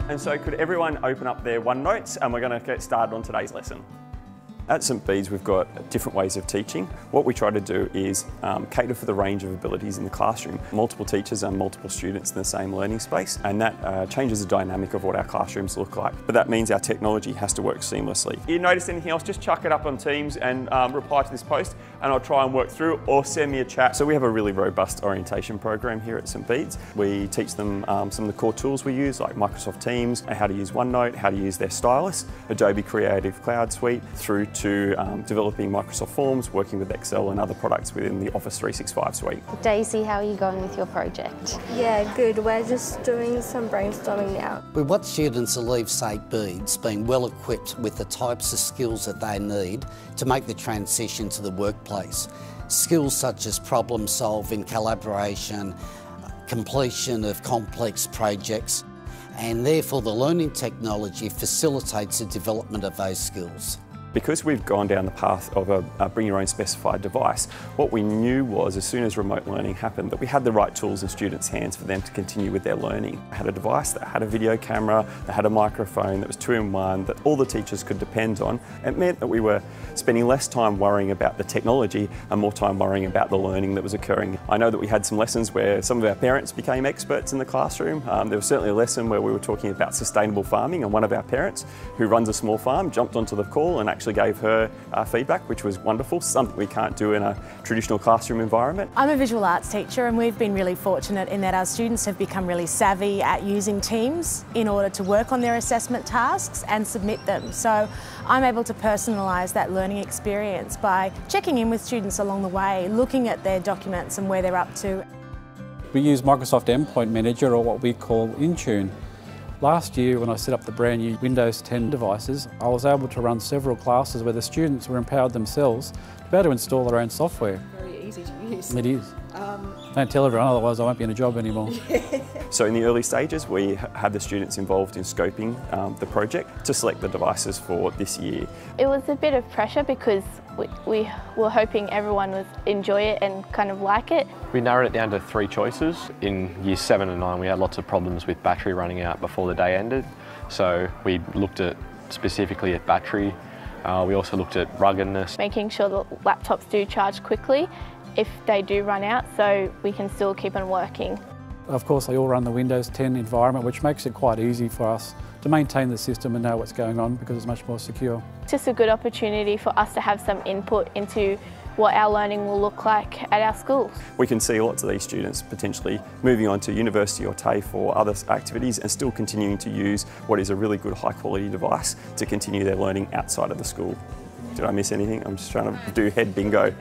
And so could everyone open up their OneNotes, and we're going to get started on today's lesson. At St Bede's we've got different ways of teaching. What we try to do is cater for the range of abilities in the classroom. Multiple teachers and multiple students in the same learning space, and that changes the dynamic of what our classrooms look like. But that means our technology has to work seamlessly. If you notice anything else, just chuck it up on Teams and reply to this post, and I'll try and work through it, or send me a chat. So we have a really robust orientation program here at St Bede's. We teach them some of the core tools we use, like Microsoft Teams, how to use OneNote, how to use their stylus, Adobe Creative Cloud Suite, through to developing Microsoft Forms, working with Excel and other products within the Office 365 suite. Daisy, how are you going with your project? Yeah, good. We're just doing some brainstorming now. We want students to leave St Bede's being well equipped with the types of skills that they need to make the transition to the workplace. Skills such as problem solving, collaboration, completion of complex projects, and therefore the learning technology facilitates the development of those skills. Because we've gone down the path of a bring your own specified device, what we knew was as soon as remote learning happened that we had the right tools in students' hands for them to continue with their learning. I had a device that had a video camera, that had a microphone, that was 2-in-1, that all the teachers could depend on. It meant that we were spending less time worrying about the technology and more time worrying about the learning that was occurring. I know that we had some lessons where some of our parents became experts in the classroom. There was certainly a lesson where we were talking about sustainable farming, and one of our parents, who runs a small farm, jumped onto the call and actually gave her feedback, which was wonderful, something we can't do in a traditional classroom environment. I'm a visual arts teacher, and we've been really fortunate in that our students have become really savvy at using Teams in order to work on their assessment tasks and submit them. So I'm able to personalise that learning experience by checking in with students along the way, looking at their documents and where they're up to. We use Microsoft Endpoint Manager, or what we call Intune. Last year, when I set up the brand new Windows 10 devices, I was able to run several classes where the students were empowered themselves to be able to install their own software. Very easy to use. It is. Don't tell everyone, otherwise I won't be in a job anymore. So in the early stages, we had the students involved in scoping the project to select the devices for this year. It was a bit of pressure because we were hoping everyone would enjoy it and kind of like it. We narrowed it down to 3 choices. In years 7 and 9, we had lots of problems with battery running out before the day ended. So we looked at specifically at battery. We also looked at ruggedness. Making sure that laptops do charge quickly if they do run out, so we can still keep on working. Of course, they all run the Windows 10 environment, which makes it quite easy for us to maintain the system and know what's going on because it's much more secure. It's just a good opportunity for us to have some input into what our learning will look like at our schools. We can see lots of these students potentially moving on to university or TAFE or other activities and still continuing to use what is a really good high quality device to continue their learning outside of the school. Did I miss anything? I'm just trying to do head bingo.